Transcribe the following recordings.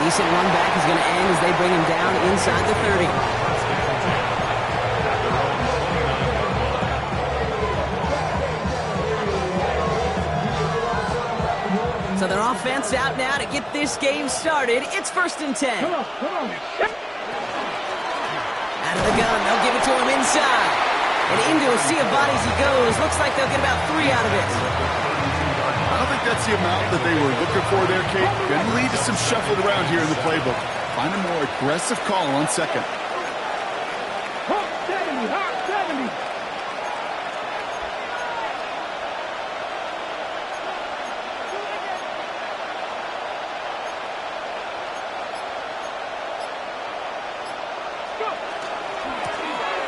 Decent run back is going to end as they bring him down inside the 30. So their offense out now to get this game started. It's 1st and 10. Come on. Out of the gun, they'll give it to him inside. And into a sea of bodies he goes. Looks like they'll get about 3 out of it. I don't think that's the amount that they were looking for there, Kate. Going to lead to some shuffling around here in the playbook. Find a more aggressive call on second. Hawk 70.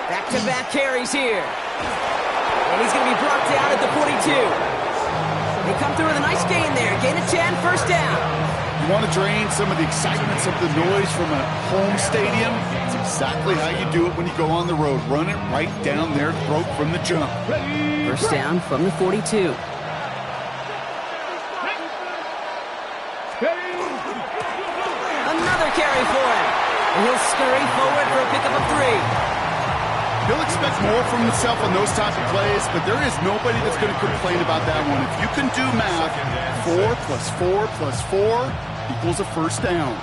Back-to-back carries here. And he's going to be brought down at the 42. They come through with a nice gain there. Gain of 10, first down. You want to drain some of the excitements of the noise from a home stadium? It's exactly how you do it when you go on the road. Run it right down their throat from the jump. First down from the 42. Another carry for him. And he'll scurry forward for a pickup of 3. He'll expect more from himself on those type of plays, but there is nobody that's going to complain about that one. If you can do math, 4 plus 4 plus 4 equals a first down.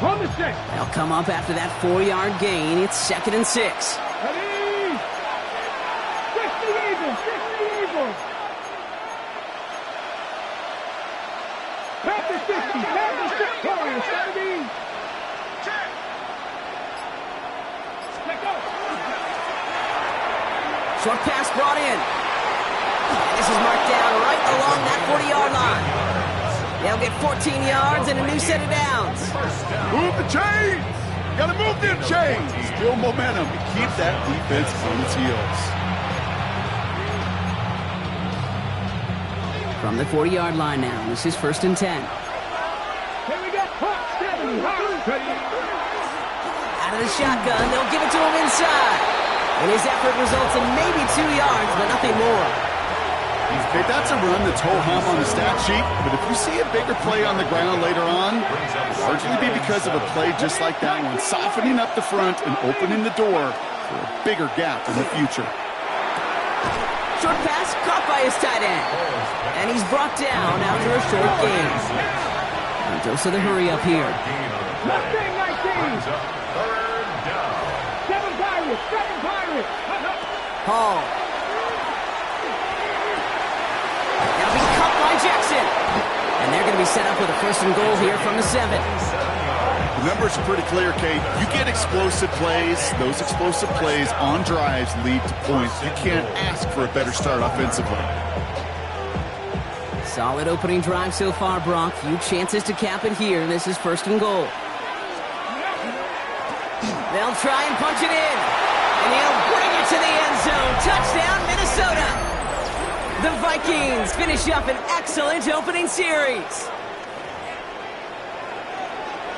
On the 6. They'll come up after that 4-yard gain. It's 2nd and 6. Ready? 60 Eagles. Panther 60. Warriors 70. Short pass brought in. And this is marked down right along that 40-yard line. They'll get 14 yards and a new set of downs. Move the chains! Gotta move them chains! Build momentum and keep that defense on its heels. From the 40-yard line now, this is 1st and 10. Here we go. Hawk 70. Out of the shotgun, they'll give it to him inside. And his effort results in maybe 2 yards, but nothing more. Okay, that's a run that's ho-hum on the stat sheet, but if you see a bigger play on the ground later on, it'll largely be because of a play just like that one, softening up the front and opening the door for a bigger gap in the future. Short pass caught by his tight end. And he's brought down after a short gain. And dose of the hurry up here. Mustang 19. 7 Pirates. Hall. Now being cut by Jackson. And they're going to be set up with a 1st and goal here from the 7. The numbers are pretty clear, Kate. You get explosive plays. Those explosive plays on drives lead to points. You can't ask for a better start offensively. Solid opening drive so far, Brock. Few chances to cap it here. This is 1st and goal. They'll try and punch it in. And he'll bring it to the end zone. Touchdown, Minnesota. The Vikings finish up an excellent opening series.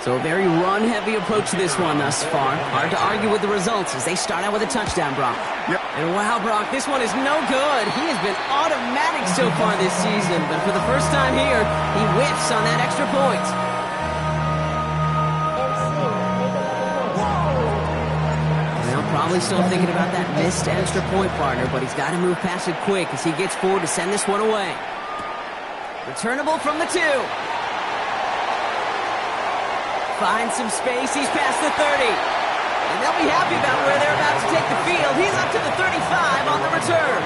So a very run-heavy approach to this one thus far. Hard to argue with the results as they start out with a touchdown, Brock. Yep. And wow, Brock, this one is no good. He has been automatic so far this season, but for the first time here, he whiffs on that extra point. Probably still thinking about that missed extra point, partner, but he's got to move past it quick as he gets forward to send this one away. Returnable from the 2. Finds some space. He's past the 30. And they'll be happy about where they're about to take the field. He's up to the 35 on the return.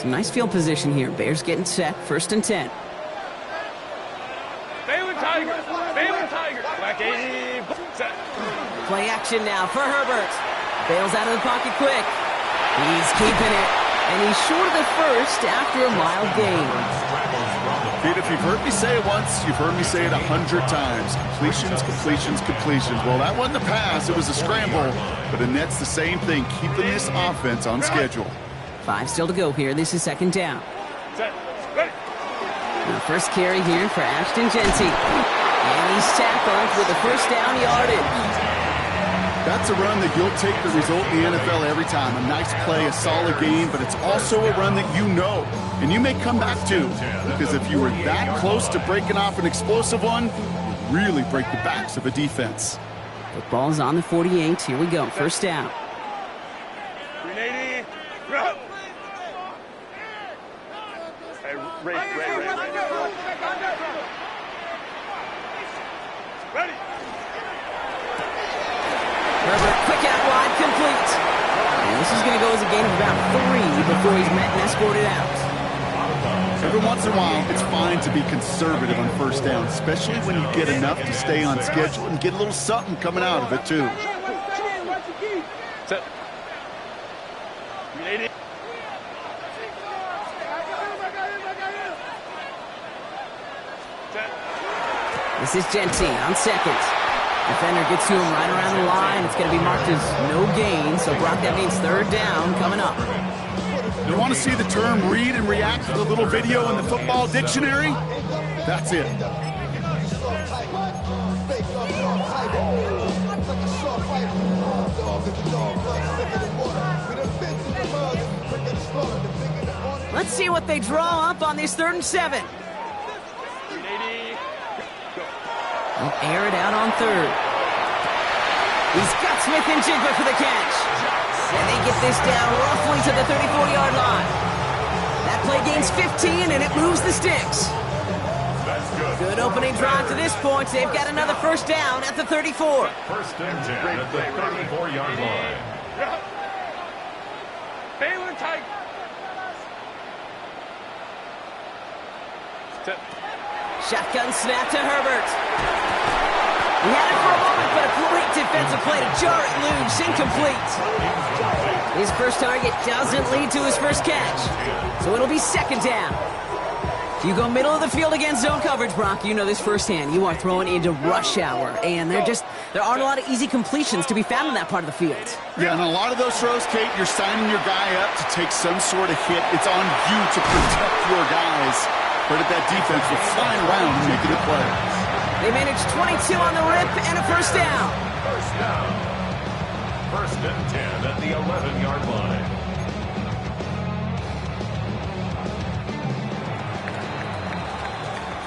Some nice field position here. Bears getting set. 1st and 10. Baylor Tiger. Baylor Tiger. Set. Play action now for Herbert. Bails out of the pocket quick. He's keeping it. And he's short of the first after a mild gain. Pete, if you've heard me say it once, you've heard me say it 100 times. Completions, completions, completions. Well, that wasn't a pass. It was a scramble. But Annette's the same thing, keeping this offense on schedule. 5 still to go here. This is 2nd down. Set. Ready. The first carry here for Ashton Jeanty. And he's tackled with a 1st down yardage. That's a run that you'll take the result in the NFL every time. A nice play, a solid game, but it's also a run that you know, and you may come back to, because if you were that close to breaking off an explosive one, you really break the backs of a defense. Football's on the 48. Here we go. 1st down. 380. Run. Hey, Ray. Ready. Herbert, quick out wide, complete. And this is going to go as a gain of about 3 before he's met and escorted out. Every once in a while, it's fine to be conservative on 1st down, especially when you get enough to stay on schedule and get a little something coming out of it, too. Set. 380. Set. This is Jeanty on 2nd. Defender gets to him right around the line. It's going to be marked as no gain. So, Brock, that means 3rd down coming up. You want to see the term read and react to the little video in the football dictionary? That's it. Let's see what they draw up on this 3rd and 7. 380. They'll air it out on 3rd. He's got Smith and Jigba for the catch. And they get this down roughly to the 34-yard line. That play gains 15, and it moves the sticks. Good opening drive to this point. They've got another 1st down at the 34. 1st and 10 at the 34-yard line. Baylor Tiger. Set. Shotgun snap to Herbert. He had it for a moment, but a great defensive play to jar it loose. Incomplete. His first target doesn't lead to his first catch. So it'll be 2nd down. If you go middle of the field against zone coverage, Brock, you know this firsthand. You are throwing into rush hour, and there aren't a lot of easy completions to be found in that part of the field. Yeah, and a lot of those throws, Kate, you're signing your guy up to take some sort of hit. It's on you to protect your guys. But that defense will fly around and make it a play. They managed 22 on the rip and a 1st down. 1st down. 1st and 10 at the 11-yard line.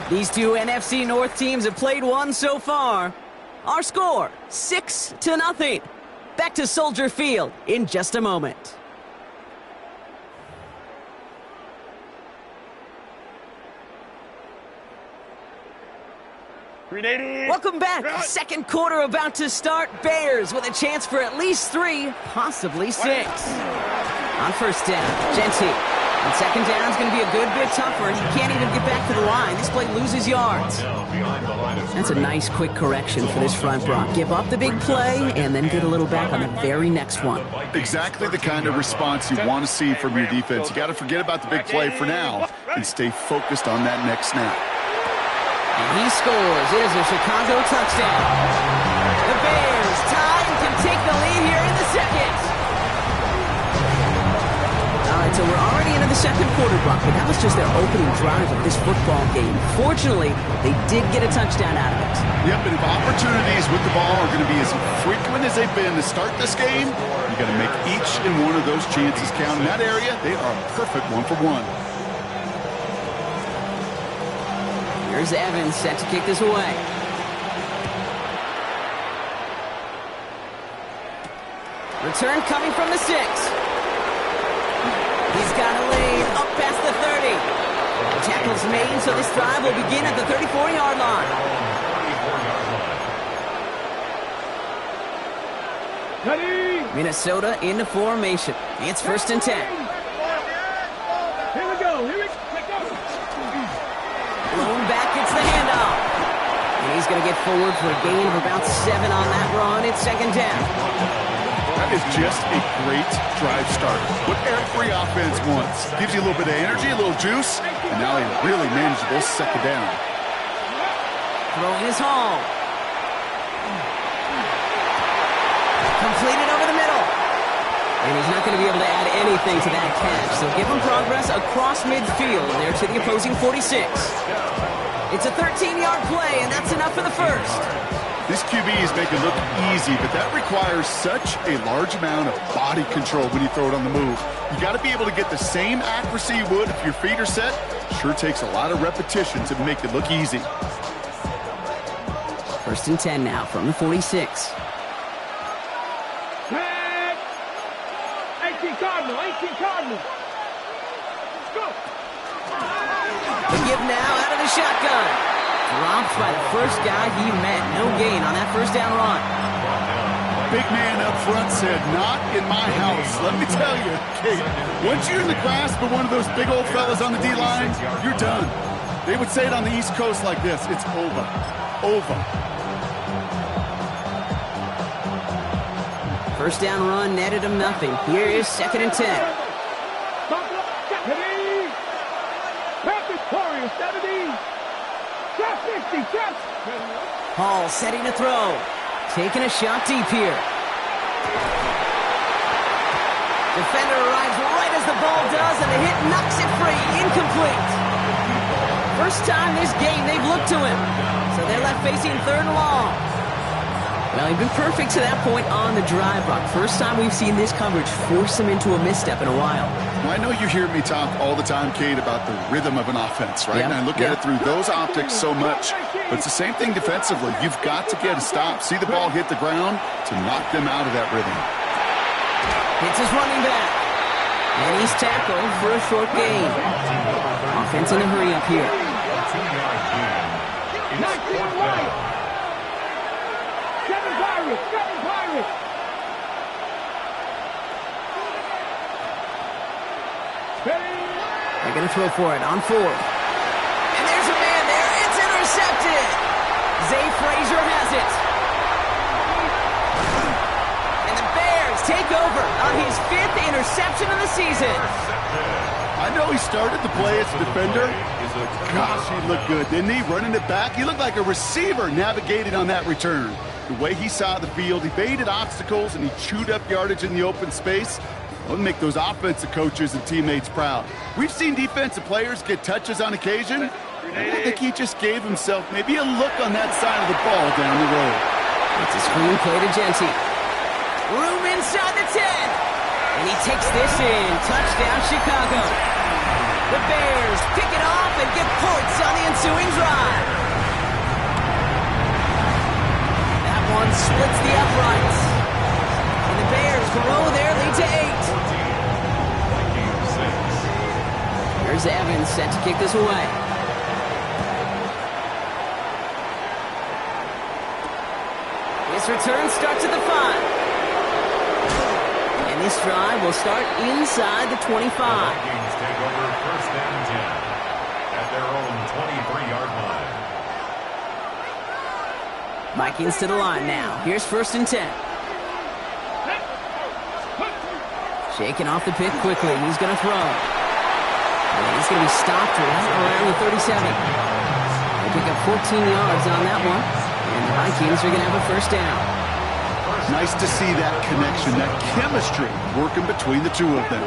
These two NFC North teams have played one so far. Our score, 6-0. Back to Soldier Field in just a moment. Welcome back. 2nd quarter about to start. Bears with a chance for at least 3, possibly 6. On 1st down, Jeanty. And 2nd down is going to be a good bit tougher. He can't even get back to the line. This play loses yards. That's a nice quick correction for this front, Brock. Give up the big play and then get a little back on the very next one. Exactly the kind of response you want to see from your defense. You got to forget about the big play for now and stay focused on that next snap. And he scores. It is a Chicago touchdown. The Bears tie and can take the lead here in the 2nd. All right, so we're already into the 2nd quarter, Brock, but that was just their opening drive of this football game. Fortunately, they did get a touchdown out of it. Yep, and if opportunities with the ball are going to be as frequent as they've been to start this game, you got to make each and one of those chances count. In that area, they are a perfect 1-for-1. Here's Evans set to kick this away. Return coming from the 6. He's got a lead up past the 30. The tackle's made, so this drive will begin at the 34-yard line. Ready. Minnesota into formation. It's 1st and 10. Blown back, gets the handoff. And he's going to get forward for a gain of about 7 on that run. It's second down. That is just a great drive starter. What every offense wants. Gives you a little bit of energy, a little juice, and now a really manageable second down. Throwing is Hall. Completed over the middle. And he's not going to be able to add anything to that catch. So give him progress across midfield there to the opposing 46. It's a 13-yard play, and that's enough for the first. These QBs make it look easy, but that requires such a large amount of body control when you throw it on the move. You got to be able to get the same accuracy you would if your feet are set. Sure takes a lot of repetition to make it look easy. First and 10 now from the 46. 18 Cardinal, 18 Cardinal. Let's go. The give now out of the shotgun. Dropped by the first guy he met. No gain on that first down run. Big man up front said, not in my house. Let me tell you, Kate, once you're in the grasp of one of those big old fellas on the D-line, you're done. They would say it on the East Coast like this, it's over. Over. First down run netted him nothing. Here is second and 10. Hall setting to throw. Taking a shot deep here. Defender arrives right as the ball does, and the hit knocks it free. Incomplete. First time this game they've looked to him. So they're left facing third and long. Well, he'd been perfect to that point on the drive, Brock. First time we've seen this coverage force him into a misstep in a while. Well, I know you hear me talk all the time, Kate, about the rhythm of an offense, right? Yep. And I look at it through those optics so much. But it's the same thing defensively. You've got to get a stop, see the ball hit the ground to knock them out of that rhythm. Hits his running back. And he's tackled for a short gain. Offense in a hurry up here. 2-yard gain. It's fourth down. Seven Pirates! They're going to throw for it on fourth. And there's a man there. It's intercepted. Zay Frazier has it. And the Bears take over on his 5th interception of the season. I know he started the play as a defender. Gosh, he looked good, didn't he? Running it back. He looked like a receiver navigating on that return. The way he saw the field, he baited obstacles, and he chewed up yardage in the open space. It'll make those offensive coaches and teammates proud. We've seen defensive players get touches on occasion. I think he just gave himself maybe a look on that side of the ball down the road. It's a screen play to Genty. Room inside the 10. And he takes this in. Touchdown, Chicago. The Bears pick it off and get points on the ensuing drive. That one splits the uprights. And the Bears grow their lead to 8. Here's Evans set to kick this away. This return starts at the 5. And this drive will start inside the 25. Vikings take over first down and 10 at their own 23-yard line. Vikings to the line now. Here's first and 10. Shaking off the pick quickly. He's going to throw. And he's going to be stopped right around the 37. They pick up 14 yards on that one. And the Vikings are going to have a first down. Nice to see that connection, that chemistry working between the two of them.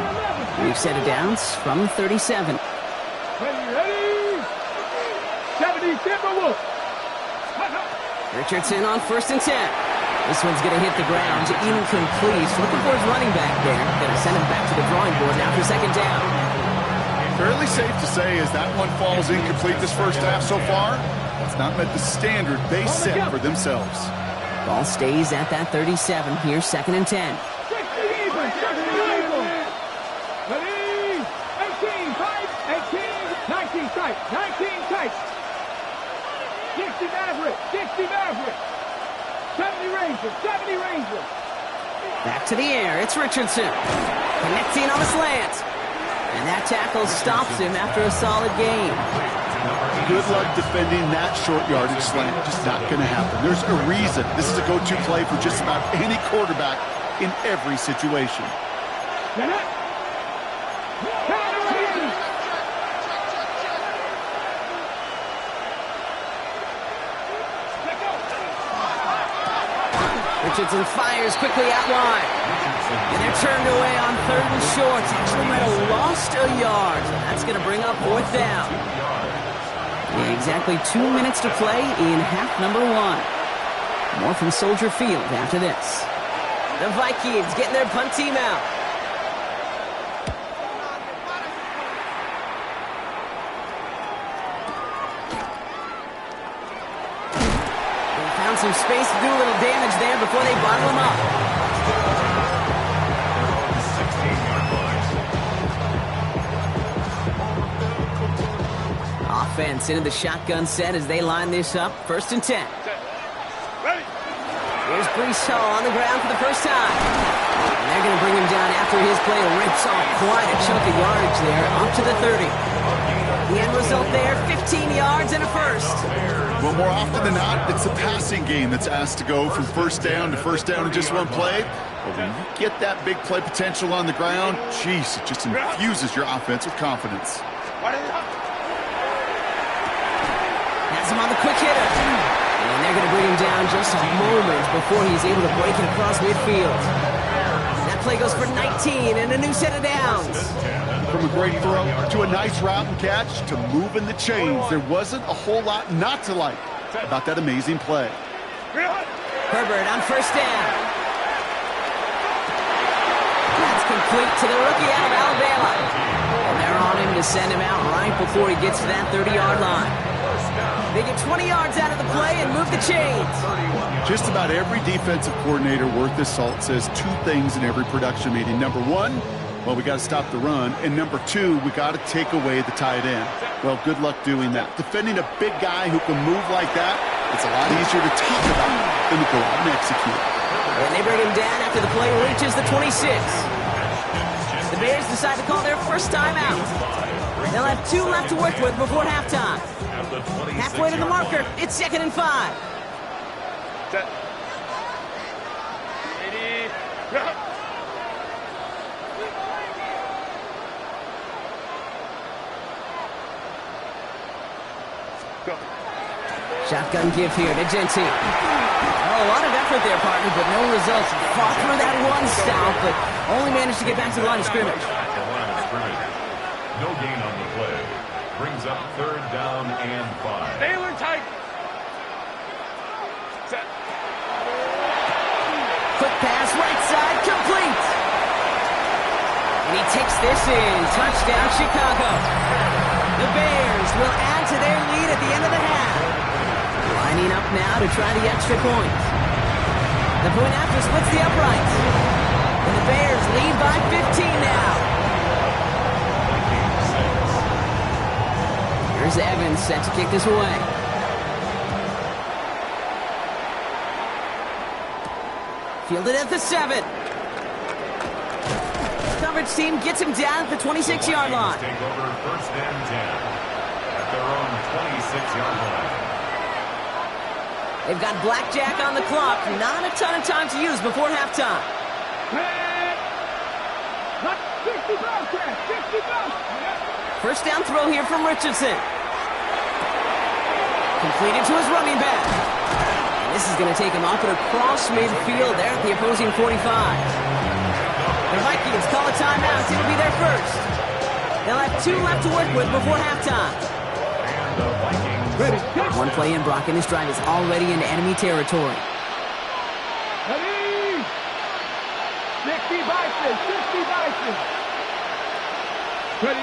We've set it down from 37. Ready? 70 Timberwolves. Richardson on first and 10. This one's going to hit the ground. Incomplete. Looking for his running back there. Going to send him back to the drawing board now for second down. Fairly safe to say as that one falls incomplete this first half so far, it's not met the standard they set for themselves. Ball stays at that 37. Here's second and 10. 60 even. 60 even. Ready? 18 tight. 18. 19 tight. 19 tight. 60 Maverick. 60 Maverick. 70 Rangers. 70 Rangers. Back to the air. It's Richardson. Connecting on the slant. And that tackle stops him after a solid gain. Good luck defending that short yardage slant. Just not going to happen. There's a reason this is a go-to play for just about any quarterback in every situation. Richardson fires quickly out wide. And they're turned away on 3rd and short. Actually might have lost a yard. So that's going to bring up 4th down. Yeah, exactly 2 minutes to play in half number 1. More from Soldier Field after this. The Vikings getting their punt team out. They found some space to do a little damage there before they bottle him up. 16-yard line. Offense into the shotgun set as they line this up. 1st and 10. Here's Breece Hall on the ground for the first time. And they're going to bring him down after his play rips off quite a chunk of yardage there, up to the 30. The end result there, 15 yards and a first. Well, more often than not, it's the passing game that's asked to go from first down in just one play. But when you get that big play potential on the ground, geez, it just infuses your offense with confidence. Has him on the quick hitter. And they're going to bring him down just a moment before he's able to break it across midfield. That play goes for 19 and a new set of downs. From a great throw to a nice route and catch to moving the chains, there wasn't a whole lot not to like about that amazing play. Herbert on 1st down. That's complete to the rookie out of Alabama. And they're on him to send him out right before he gets to that 30-yard line. They get 20 yards out of the play and move the chains. Just about every defensive coordinator worth his salt says 2 things in every production meeting. Number 1, well, we got to stop the run. And number 2, we got to take away the tight end. Well, good luck doing that. Defending a big guy who can move like that, it's a lot easier to talk about than to go out and execute. And they bring him down after the play reaches the 26. The Bears decide to call their first timeout. They'll have 2 left to work with before halftime. Halfway to the marker, it's 2nd and 5. Set. Ready. Go. Shotgun give here to Gentile. Oh, a lot of effort there, partner, but no results. Fought through that one stop, but only managed to get back to the line of scrimmage. No gain on the play. Brings up 3rd down and 5. Baylor tight. Set. Quick pass, right side, complete. And he takes this in. Touchdown, Chicago. The Bears will add to their lead at the end of the half. Lining up now to try the extra point. The point after splits the uprights. And the Bears lead by 15 now. Here's Evans set to kick this away. Fielded at the 7. Coverage team gets him down at the 26-yard line. Take over 1st and 10 at their own 26-yard line. They've got blackjack on the clock. Not a ton of time to use before halftime. Not 60 bucks, 60 bucks. First down throw here from Richardson. Completed to his running back. And this is going to take him off and across midfield there at the opposing 45. The Vikings call a timeout. It'll be their first. They'll have 2 left to work with before halftime. Ready. One play in, Brock, and this drive is already into enemy territory. Ready. 60 Bison. 60 Bison. Ready.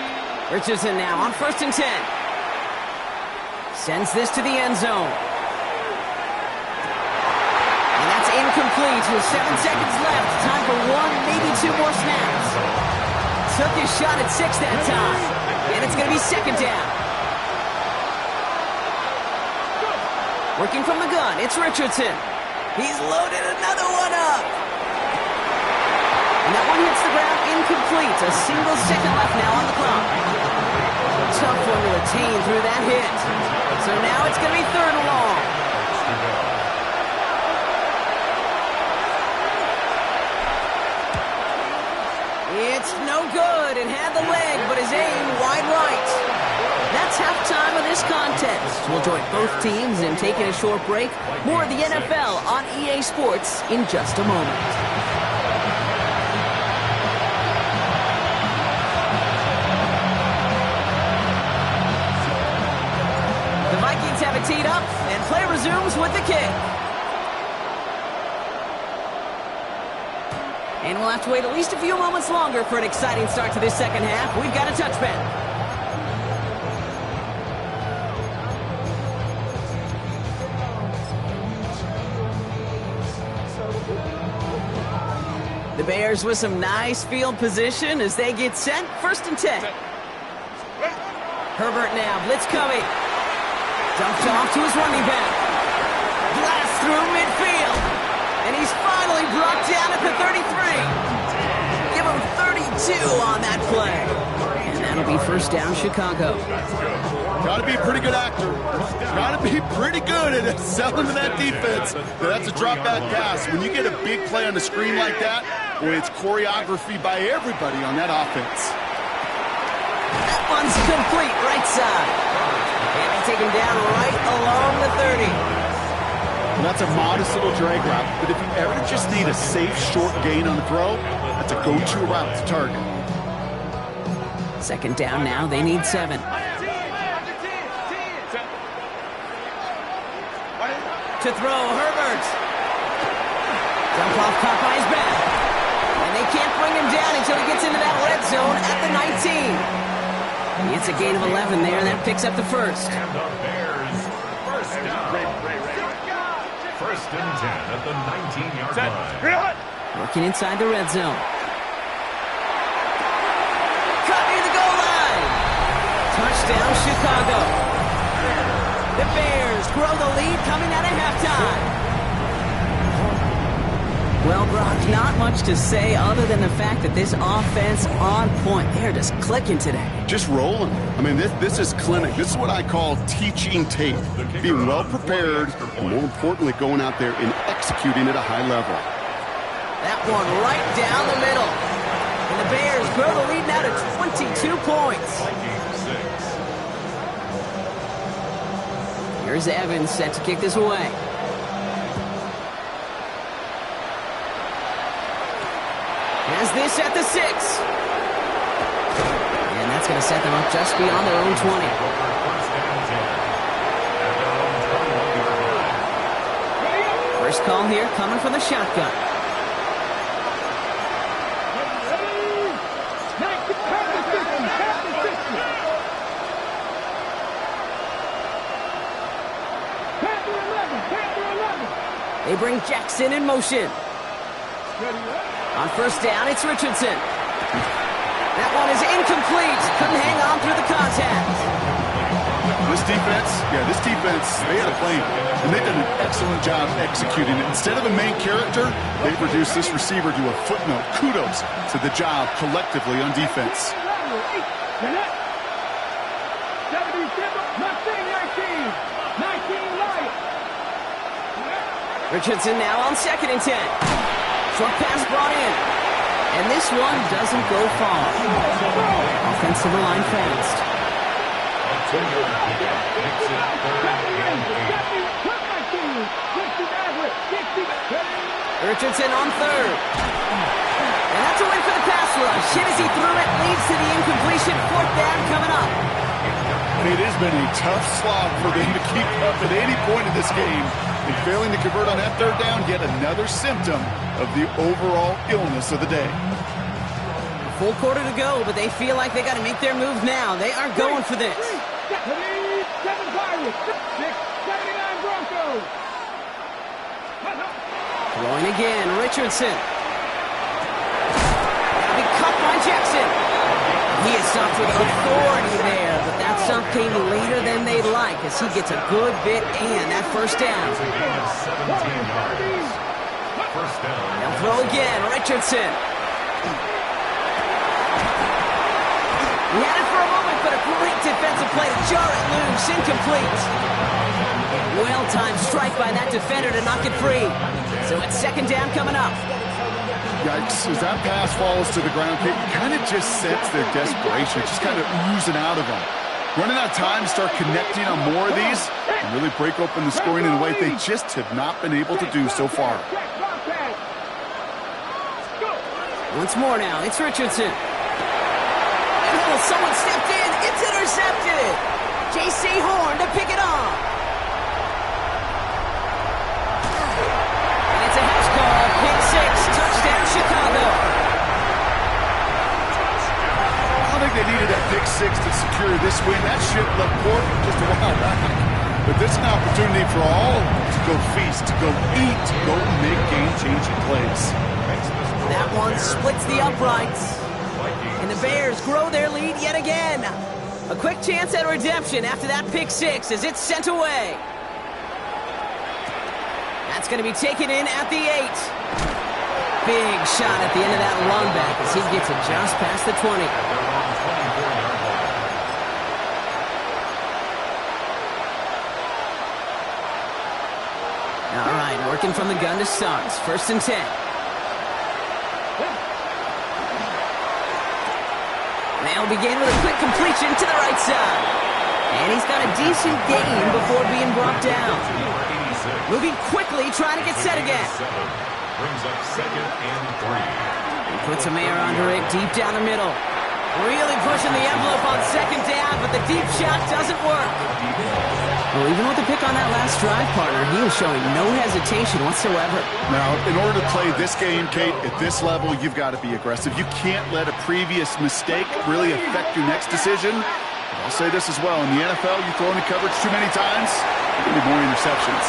Richardson now on 1st and 10. Sends this to the end zone. And that's incomplete with 7 seconds left. Time for 1, maybe 2 more snaps. Took his shot at 6 that time. And it's going to be 2nd down. Working from the gun, it's Richardson. He's loaded another one up. And that one hits the ground incomplete. A single second left now on the clock. Tough one to attain through that hit. So now it's going to be 3rd and long. It's no good. It had the leg, but his aim wide right. That's halftime of this contest. We'll join both teams in taking a short break. More of the NFL on EA Sports in just a moment. The Vikings have it teed up, and play resumes with the kick. And we'll have to wait at least a few moments longer for an exciting start to this second half. We've got a touchback. The Bears with some nice field position as they get set. 1st and 10. Herbert now, blitz coming. Dumped off to his running back. Blast through midfield. And he's finally brought down at the 33. Give him 32 on that play. And that'll be 1st down, Chicago. Got to be a pretty good actor. Got to be pretty good at selling to that defense. That's a drop back pass. When you get a big play on the screen like that, boy, it's choreography by everybody on that offense. That one's complete, right side. And they take him down right along the 30. And that's a modest little drag route, but if you ever just need a safe, short gain on the throw, that's a go-to route to target. 2nd down now, they need 7. To throw, Herbert. Dump off Popeye's back. And they can't bring him down until he gets into that red zone at the 19. He gets a gain of 11 there, and that picks up the 1st. And the Bears, 1st down. 1st and 10 at the 19-yard line. Working inside the red zone. Cut near the goal line. Touchdown, Chicago. The Bears grow the lead coming out of halftime. Well, Brock, not much to say other than the fact that this offense on point. They're just clicking today. Just rolling. I mean, this is clinic. This is what I call teaching tape. Being well prepared, and more importantly, going out there and executing at a high level. That one right down the middle. And the Bears grow the lead now to 22 points. Here's Evans set to kick this away. Has this at the 6. And that's going to set them up just beyond their own 20. First call here coming from the shotgun. They bring Jackson in motion. On 1st down, it's Richardson. That one is incomplete. Couldn't hang on through the contact. This defense, they had a plan, and they've done an excellent job executing it. Instead of a main character, they've reduced this receiver to a footnote. Kudos to the job collectively on defense. Richardson now on 2nd and 10. Short pass brought in. And this one doesn't go far. Offensive line fast. Richardson on 3rd. And that's a win for the pass rush. Hit as he threw it, leads to the incompletion. 4th down coming up. It has been a tough slog for them to keep up at any point in this game. And failing to convert on that 3rd down, yet another symptom of the overall illness of the day. Full quarter to go, but they feel like they got to make their move now. They are going for this. Throwing again, Richardson. Now be cut by Jackson. He is stopped with authority there, but that stop came later than they'd like as he gets a good bit and that 1st down. They'll throw again, Richardson. He had it for a moment, but a great defensive play to jar it loose. Incomplete. Well-timed strike by that defender to knock it free. So it's second down coming up. Yikes, as that pass falls to the ground, Kate, you kind of just sense their desperation. It's just kind of oozing out of them. Running out of time to start connecting on more of these and really break open the scoring in a way they just have not been able to do so far. Once more now, it's Richardson. Oh, someone stepped in. It's intercepted. J.C. Horn to pick it off. And it's a house call. Pick six. Touchdown, Chicago. I don't think they needed that pick six to secure this win. That ship left port just a while back. But this is an opportunity for all to go feast, to go eat, to go make game-changing plays. That one splits the uprights. And the Bears grow their lead yet again. A quick chance at redemption after that pick six as it's sent away. That's going to be taken in at the 8. Big shot at the end of that run back as he gets it just past the 20. All right, working from the gun to start. First and 10. They'll begin with a quick completion to the right side. And he's got a decent gain before being brought down. Moving quickly, trying to get set again. Brings up second and 3. He puts some air under it, deep down the middle. Really pushing the envelope on second down, but the deep shot doesn't work. Well, even with the pick on that last drive, partner, he was showing no hesitation whatsoever. Now, in order to play this game, Kate, at this level, you've got to be aggressive. You can't let a previous mistake really affect your next decision. I'll say this as well. In the NFL, you throw into coverage too many times, you're going to be more interceptions.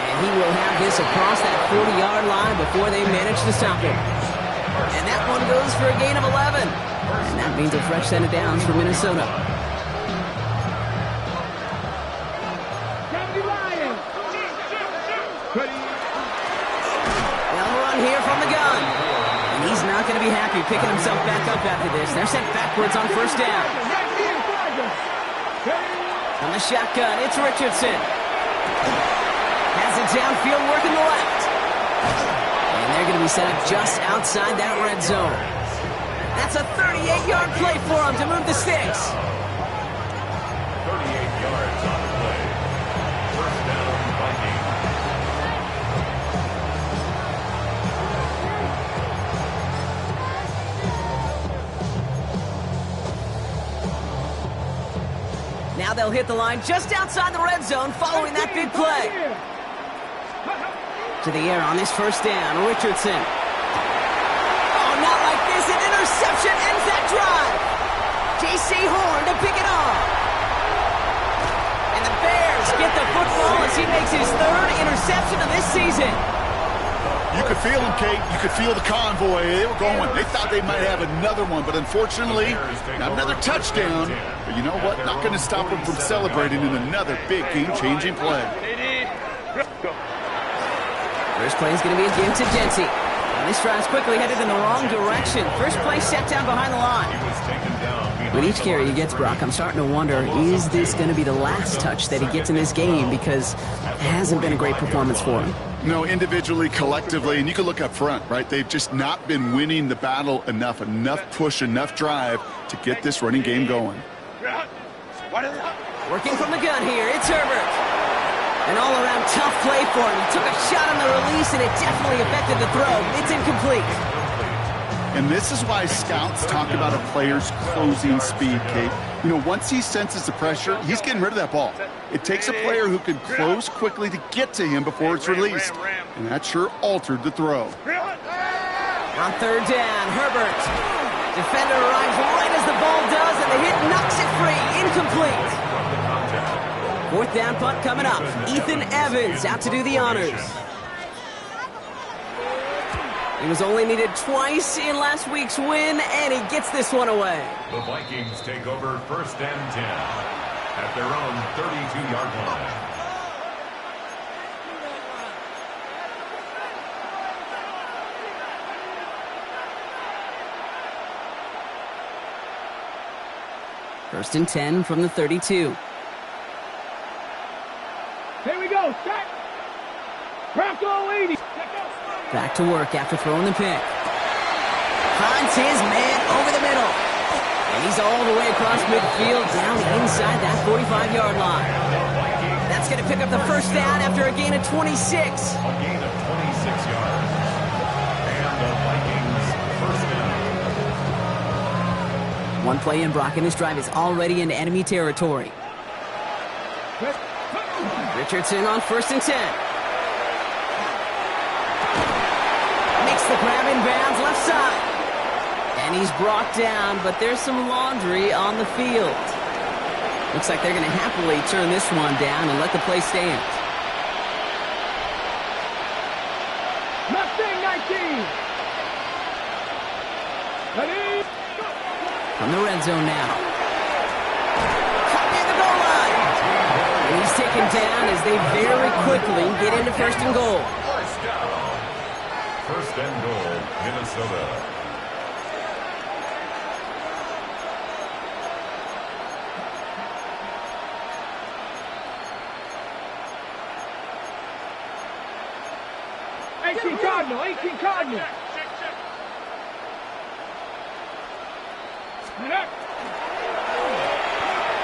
And he will have this across that 40-yard line before they manage to stop him. And that one goes for a gain of 11. And that means a fresh set of downs for Minnesota. They'll run here from the gun. And he's not going to be happy picking himself back up after this. They're sent backwards on first down. On the shotgun, it's Richardson. Has it downfield, working the left. And they're going to be set up just outside that red zone. That's a 38-yard play for him to move the sticks. 38 yards on the play. First down, Vikings. Now they'll hit the line just outside the red zone following that big play. To the air on this first down, Richardson. Oh, not like this. An interception ends that drive. J.C. Horn to pick it off. And the Bears get the football as he makes his third interception of this season. You could feel them, Kate. You could feel the convoy. They were going. They thought they might have another one, but unfortunately, not another touchdown. But you know what? Not going to stop them from celebrating in another big game-changing play. First play is going to be a give to Dempsey. And this drive's quickly headed in the wrong direction. First play set down behind the line. With each carry he gets, Brock, I'm starting to wonder, is this going to be the last touch that he gets in this game? Because it hasn't been a great performance for him. No, individually, collectively, and you can look up front, right? They've just not been winning the battle enough push, enough drive to get this running game going. Working from the gun here, it's Herbert. An all-around tough play for him. He took a shot on the release, and it definitely affected the throw. It's incomplete. And this is why scouts talk about a player's closing speed, Kate. You know, once he senses the pressure, he's getting rid of that ball. It takes a player who can close quickly to get to him before it's released. And that sure altered the throw. On third down, Herbert. Defender arrives right as the ball does, and the hit knocks it free. Incomplete. Fourth down punt coming up. Ethan Evans out to do the honors. He was only needed twice in last week's win, and he gets this one away. The Vikings take over first and 10 at their own 32-yard line. First and 10 from the 32. Here we go. Set. Craft all 80. Back to work after throwing the pick. Finds his man over the middle. And he's all the way across midfield, down inside that 45-yard line. That's going to pick up the first down after a gain of 26. A gain of 26 yards. And the Vikings first down. One play in, Brock, and this drive is already into enemy territory. Richardson on first and 10. Makes the grab in bounds left side. And he's brought down, but there's some laundry on the field. Looks like they're going to happily turn this one down and let the play stand. Mustang 19. Ready? From the red zone now. Caught near the goal line. And he's taken down as they very quickly get into first and goal. First and goal, Minnesota. Cardinal, 18 Cardinal.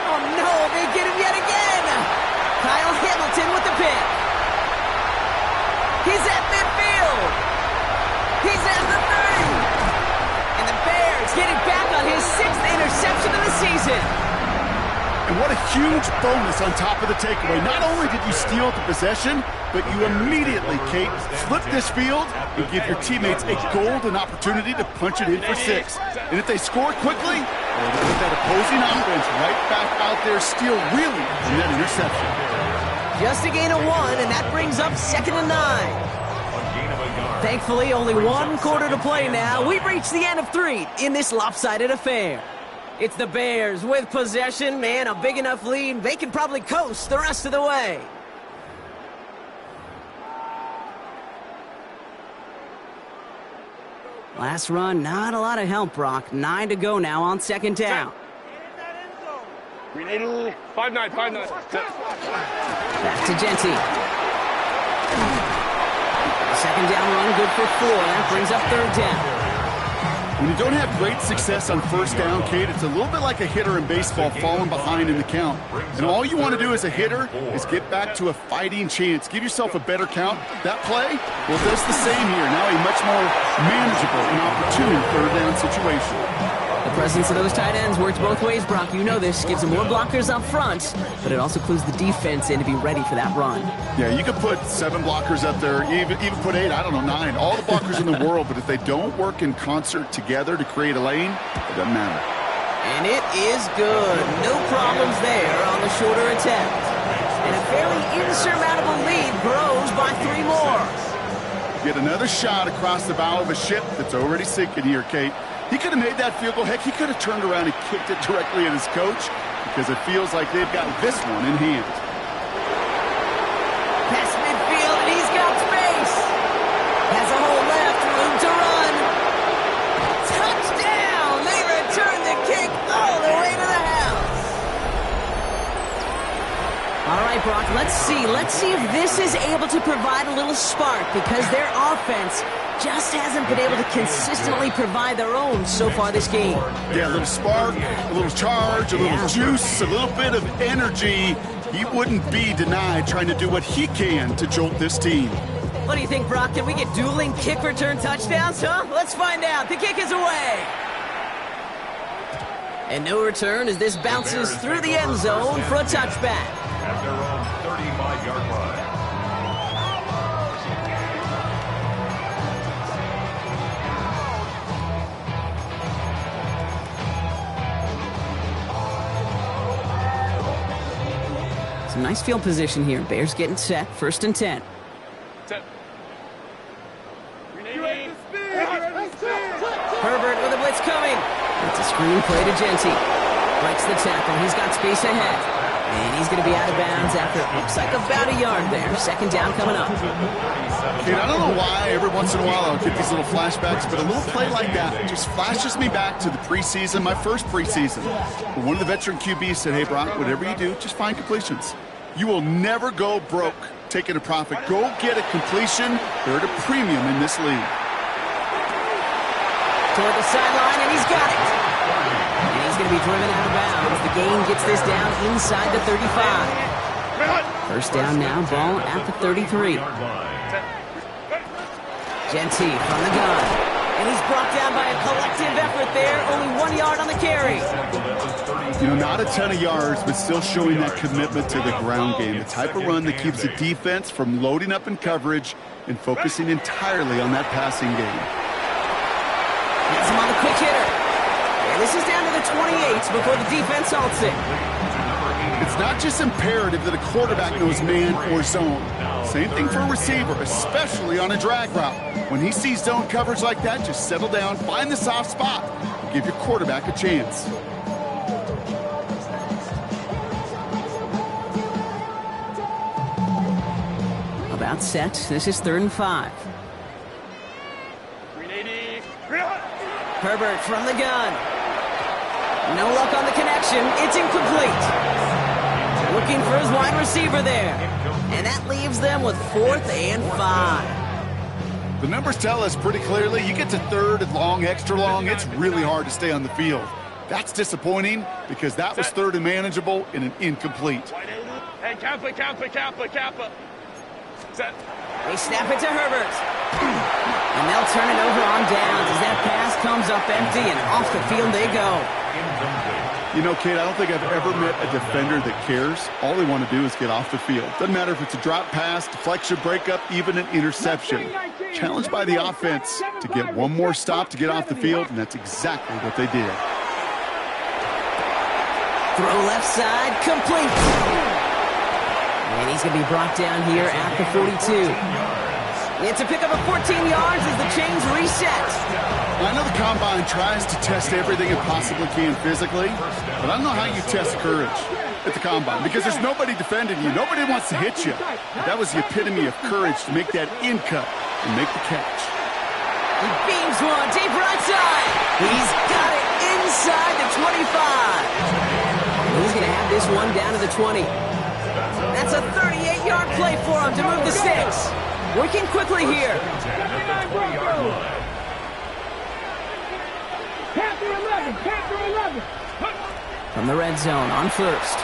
Oh no, they get him yet again. Kyle Hamilton with the pick. He's at midfield. He's at the 30. And the Bears getting back on his 6th interception of the season. And what a huge bonus on top of the takeaway. Not only did you steal the possession, but you immediately, Kate, flip this field and give your teammates a golden opportunity to punch it in for 6. And if they score quickly, well, they put that opposing offense right back out there, still reeling from that interception. Just a gain of 1, and that brings up 2nd and 9. Thankfully, only 1 quarter to play now. We've reached the end of 3 in this lopsided affair. It's the Bears with possession, man, a big enough lead. They can probably coast the rest of the way. Last run, not a lot of help, Brock. 9 to go now on 2nd down. 5-9, 5-9. Back to Genty. 2nd down run, good for 4. That brings up 3rd down. When you don't have great success on first down, Kate, it's a little bit like a hitter in baseball falling behind in the count. And all you want to do as a hitter is get back to a fighting chance. Give yourself a better count. That play, well, does the same here. Now a much more manageable and opportune 3rd down situation. The presence of those tight ends works both ways, Brock. You know this. Gives them more blockers up front, but it also clues the defense in to be ready for that run. Yeah, you could put 7 blockers up there, even put 8, I don't know, 9. All the blockers in the world, but if they don't work in concert together to create a lane, it doesn't matter. And it is good. No problems there on the shorter attempt. And a fairly insurmountable lead grows by 3 more. Get another shot across the bow of a ship that's already sinking here, Kate. He could have made that field goal. Heck, he could have turned around and kicked it directly at his coach because it feels like they've got this one in hand. Past midfield, and he's got space. Has a hole left, room to run. Touchdown! They return the kick all the way to the house. All right, Brock, let's see. Let's see if this is able to provide a little spark because their offense just hasn't been able to consistently provide their own so far this game. Yeah, a little spark, a little charge, a little juice, a little bit of energy. He wouldn't be denied trying to do what he can to jolt this team. What do you think, Brock? Can we get dueling kick return touchdowns, huh? Let's find out. The kick is away. And no return as this bounces through the end zone for a touchback. At their own 35-yard line. Some nice field position here. Bears getting set. 1st and 10. Herbert with a blitz coming. It's a screen play to Genty. Breaks the tackle. He's got space ahead. And he's going to be out of bounds after it looks like about a yard there. Second down coming up. Dude, I don't know why every once in a while I'll get these little flashbacks, but a little play like that just flashes me back to the preseason, my first preseason. One of the veteran QBs said, hey, Brock, whatever you do, just find completions. You will never go broke taking a profit. Go get a completion. They're at a premium in this league. Toward the sideline, and he's got it. And he's going to be driven out of bounds. The gain gets this down inside the 35. First down now, ball at the 33. Genty from the gun. And he's brought down by a collective effort there. Only 1 yard on the carry. You know, not a ton of yards, but still showing that commitment to the ground game. The type of run that keeps the defense from loading up in coverage and focusing entirely on that passing game. Gets him on the quick hitter. And this is down to the 28 before the defense halts it. It's not just imperative that a quarterback knows man or zone. Same thing for a receiver, especially on a drag route. When he sees zone coverage like that, just settle down, find the soft spot, and give your quarterback a chance. About set. This is 3rd and 5. Herbert from the gun. No luck on the connection. It's incomplete. Looking for his wide receiver there. And that leaves them with 4th and 5. The numbers tell us pretty clearly, you get to 3rd and long, extra long, it's really hard to stay on the field. That's disappointing because that was 3rd and manageable in an incomplete. Hey, Kappa. Set. They snap it to Herbert. And they'll turn it over on downs as that pass comes up empty and off the field they go. You know, Kate, I don't think I've ever met a defender that cares. All they want to do is get off the field. Doesn't matter if it's a drop pass, deflection, breakup, even an interception. Challenged by the offense to get one more stop to get off the field, and that's exactly what they did. Throw left side, complete. And he's going to be brought down here at the 42. It's a pickup of 14 yards as the chains reset. I know the Combine tries to test everything it possibly can physically, but I don't know how you test courage at the Combine because there's nobody defending you. Nobody wants to hit you. But that was the epitome of courage to make that in cut and make the catch. He beams one deep right side. He's got it inside the 25. He's going to have this one down to the 20. That's a 38-yard play for him to move the sticks. Working quickly here. Panther 11. From the red zone on first.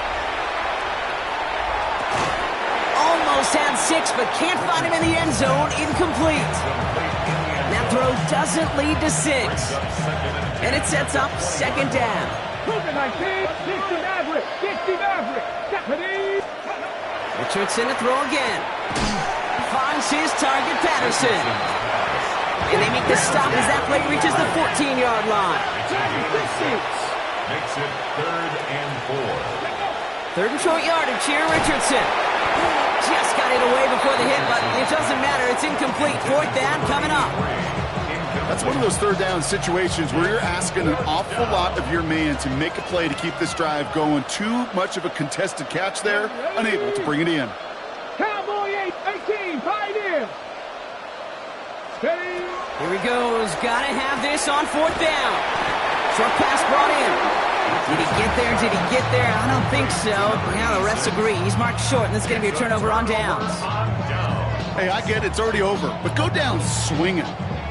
Almost had 6, but can't find him in the end zone. Incomplete. That throw doesn't lead to 6. And it sets up 2nd down. Richardson to throw again. Finds his target, Patterson. And they make the stop as that play reaches the 14-yard line. Makes it 3rd and 4. 3rd and short yardage here, Richardson. Just got it away before the hit, but it doesn't matter. It's incomplete. 4th down coming up. That's one of those 3rd down situations where you're asking an awful lot of your man to make a play to keep this drive going. Too much of a contested catch there, unable to bring it in. Cowboy 18, Pioneer. Here he goes. Gotta have this on 4th down. Short pass brought in. Did he get there? Did he get there? I don't think so. Now the refs agree. He's marked short, and this is going to be a turnover on downs. Hey, I get it. It's already over. But go down swinging.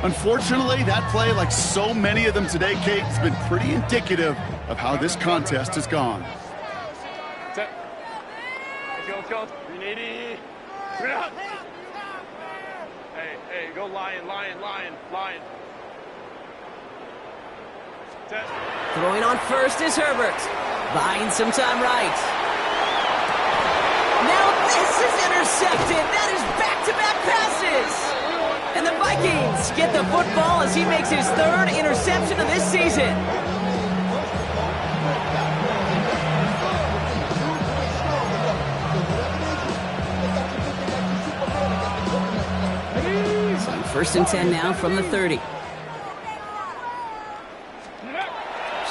Unfortunately, that play, like so many of them today, Kate, has been pretty indicative of how this contest has gone. Set. Let's go. 380. Hey, go lion. Set. Throwing on first is Herbert. Buying some time right. Now this is intercepted. That is back-to-back passes. And the Vikings get the football as he makes his 3rd interception of this season. So 1st and 10 now from the 30.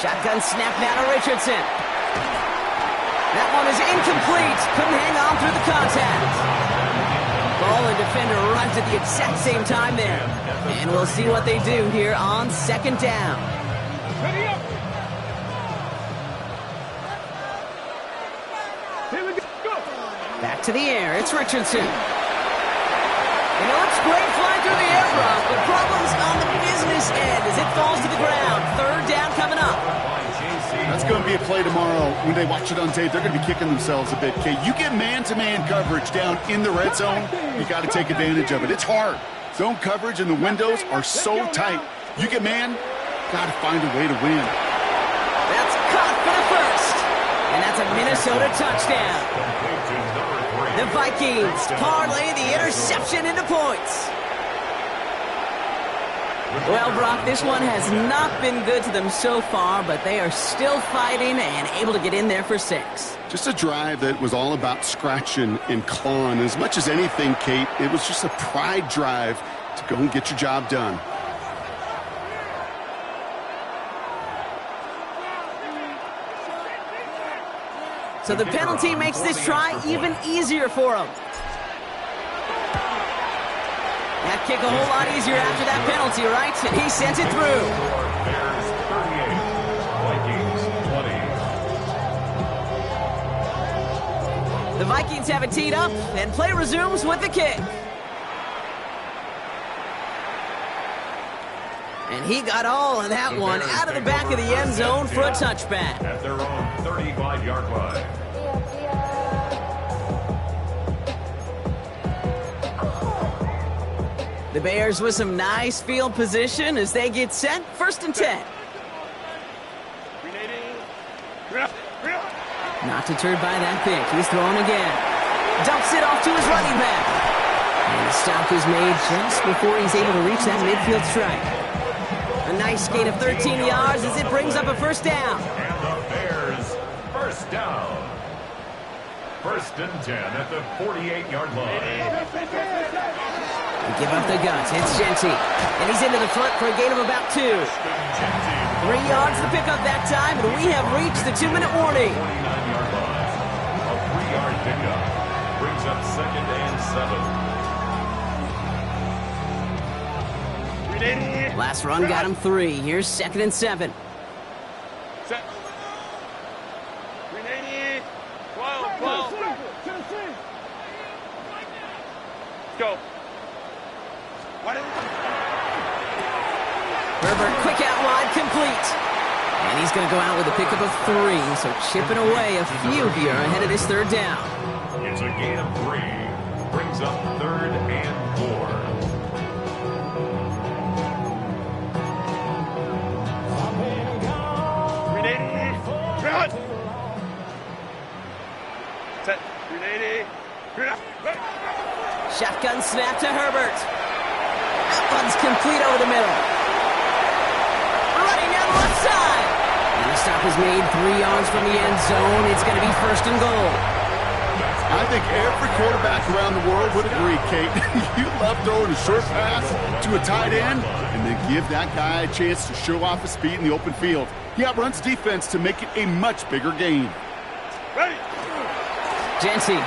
Shotgun snap now to Richardson. That one is incomplete. Couldn't hang on through the contact. Ball and defender arrived at the exact same time there. And we'll see what they do here on second down. Ready up. Here we go. Back to the air. It's Richardson. And it looks great flying through the air, Brock, but problems on the business end as it falls to the ground. Third down coming up. That's going to be a play tomorrow. When they watch it on tape, they're going to be kicking themselves a bit. Okay, you get man-to-man coverage down in the red zone, you got to take advantage of it. It's hard. Zone coverage and the windows are so tight. You get man, got to find a way to win. That's caught for the first. And that's a Minnesota touchdown. The Vikings parlay the interception into points. Well, Brock, this one has not been good to them so far, but they are still fighting and able to get in there for 6. Just a drive that was all about scratching and clawing. As much as anything, Kate, it was just a pride drive to go and get your job done. So the penalty makes this try even easier for them. That kick a whole lot easier after that penalty, right? And he sends it through. Bears 38, Vikings 20. The Vikings have it teed up, and play resumes with the kick. And he got all of that one out of the back of the end zone for a touchback. At their own 35-yard line. The Bears with some nice field position as they get set. 1st and 10. Not deterred by that pick. He's throwing again. Dumps it off to his running back. And the stop is made just before he's able to reach that midfield strike. A nice gain of 13 yards as it brings up a 1st down. And the Bears, 1st down. 1st and 10 at the 48-yard line. They give up the guts. It's Genty. And he's into the front for a gain of about 2. 3 yards to pick up that time, and we have reached the 2-minute warning. 49-yard line. A 3-yard pickup. Brings up 2nd and 7. Last run got him 3. Here's 2nd and 7. Set. 380. 12. Go. Herbert, quick out wide, complete. And he's going to go out with a pickup of 3, so chipping away a few here ahead of this 3rd down. It's a gain of 3. Brings up 3rd and 4. Set. 380. Shotgun snap to Herbert. That one's complete over the middle. Running down the left side. And the stop is made 3 yards from the end zone. It's going to be 1st and goal. I think every quarterback around the world would agree, Kate. You love throwing a short pass to a tight end and then give that guy a chance to show off his speed in the open field. He outruns defense to make it a much bigger gain. Ready. Genty.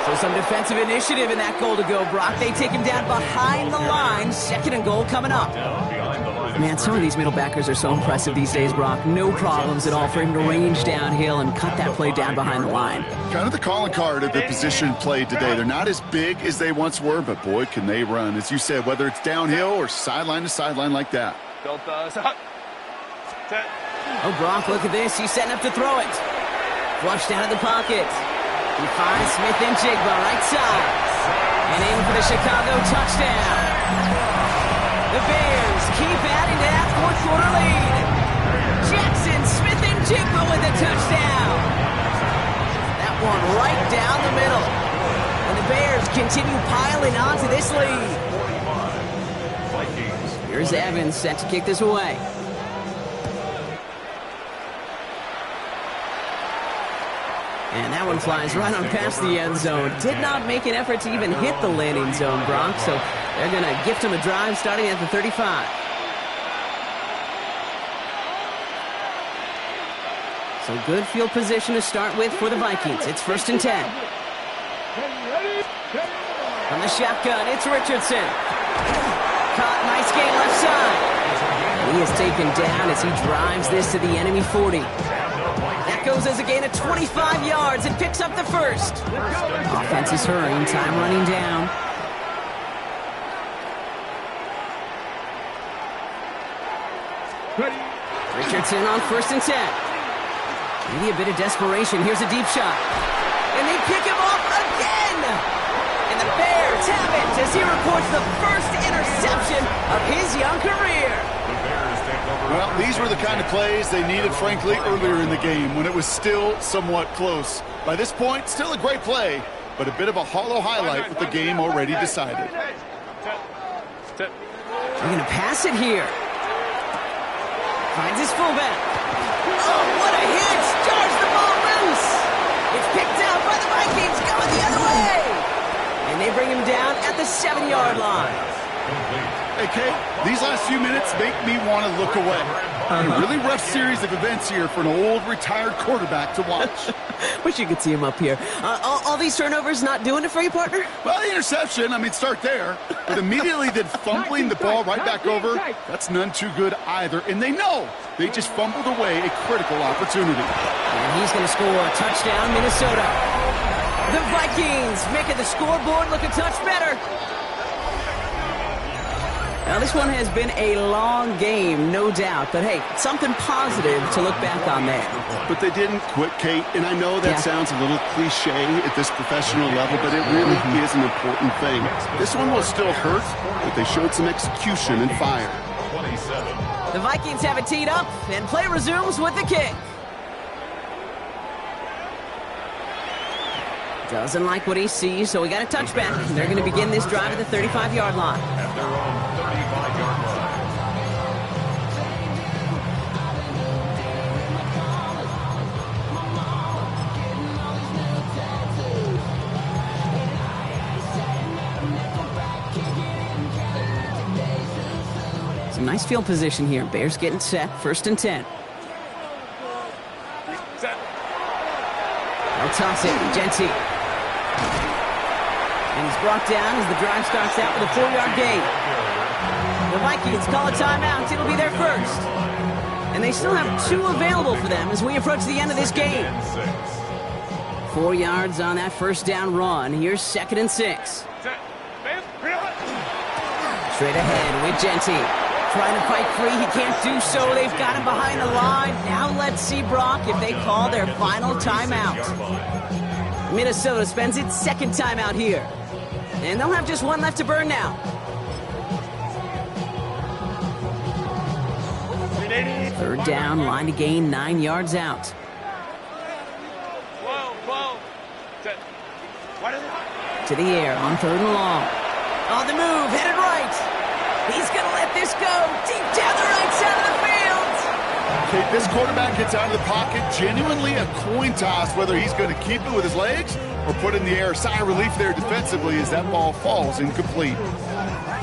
So some defensive initiative in that goal to go, Brock. They take him down behind the line. 2nd and goal coming up. Man, some of these middle backers are so impressive these days, Brock. No problems at all for him to range downhill and cut that play down behind the line. Kind of the calling card of the position played today. They're not as big as they once were, but boy, can they run. As you said, whether it's downhill or sideline to sideline like that. Oh, Brock, look at this. He's setting up to throw it. Flushed out of the pocket. He finds Smith and Jigba right side. And in for the Chicago touchdown. The Bears keep adding to that 4th quarter lead. Jackson, Smith and Jigba with a touchdown. That one right down the middle. And the Bears continue piling on to this lead. Here's Evans set to kick this away. And that one flies right on past the end zone. Did not make an effort to even hit the landing zone, Brock. So they're going to gift him a drive starting at the 35. So good field position to start with for the Vikings. It's 1st and 10. From the shotgun, it's Richardson. Caught, nice gain left side. He is taken down as he drives this to the enemy 40. That goes as a gain of 25 yards and picks up the first. Offense is hurrying, time running down. Richardson on 1st and 10. Maybe a bit of desperation. Here's a deep shot. And they pick him off again! And the Bears have it as he reports the first interception of his young career. Well, these were the kind of plays they needed, frankly, earlier in the game when it was still somewhat close. By this point, still a great play, but a bit of a hollow highlight with the game already decided. They're going to pass it here. Finds his fullback. Oh, what a hit! Jars the ball loose! It's picked out by the Vikings, going the other way! And they bring him down at the 7-yard line. Hey, Kate, these last few minutes make me want to look away. A really rough series of events here for an old retired quarterback to watch. Wish you could see him up here. All these turnovers not doing it for you, partner? Well, the interception, start there. But immediately then fumbling the ball right back over, that's none too good either. And they know they just fumbled away a critical opportunity. And he's going to score a touchdown, Minnesota. The Vikings making the scoreboard look a touch better. Now, this one has been a long game, no doubt. But, hey, something positive to look back on there. But they didn't quit, Kate. And I know that sounds a little cliche at this professional level, but it really is an important thing. This one will still hurt, but they showed some execution and fire. The Vikings have it teed up, and play resumes with the kick. Doesn't like what he sees, so we got a touchback. They're going to begin this drive at the 35-yard line. At their own 35-yard line. Some nice field position here. Bears getting set. 1st and 10. They'll toss it. Genty. And he's brought down as the drive starts out with a 4-yard gain. The Vikings call a timeout. It'll be their first. And they still have 2 available for them as we approach the end of this game. 4 yards on that first down run. Here's 2nd and 6. Straight ahead with Genty. Trying to fight free. He can't do so. They've got him behind the line. Now let's see, Brock, if they call their final timeout. Minnesota spends its 2nd timeout here. And they'll have just 1 left to burn now. 3rd down, line to gain 9 yards out. To the air on 3rd and long. On the move, headed right. He's going to let this go deep down the right side of the field. Okay, this quarterback gets out of the pocket, genuinely a coin toss whether he's going to keep it with his legs or put it in the air. Sigh of relief there defensively as that ball falls incomplete.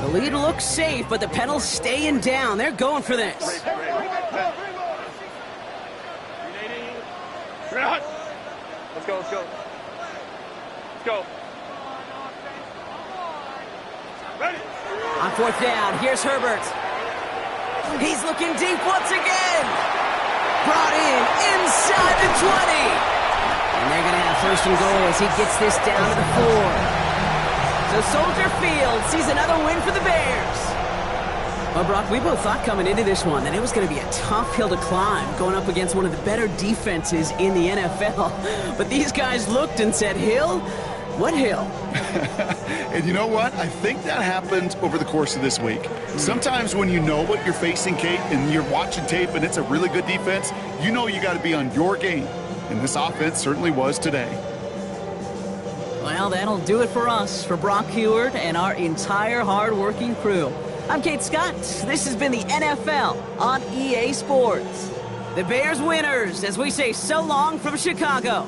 The lead looks safe, but the pedal's staying down. They're going for this. Let's go, let's go. Let's go. Ready. On 4th down, here's Herbert. He's looking deep once again. Brought in inside the 20. And they're going to have 1st and goal as he gets this down to the 4. So Soldier Field sees another win for the Bears. Well, Brock, we both thought coming into this one that it was going to be a tough hill to climb going up against one of the better defenses in the NFL. But these guys looked and said, Hill? What hill? And you know what? I think that happened over the course of this week. Sometimes when you know what you're facing, Kate, and you're watching tape and it's a really good defense, you know you got to be on your game. And this offense certainly was today. Well, that'll do it for us, for Brock Huard and our entire hard-working crew. I'm Kate Scott. This has been the NFL on EA Sports. The Bears winners as we say so long from Chicago.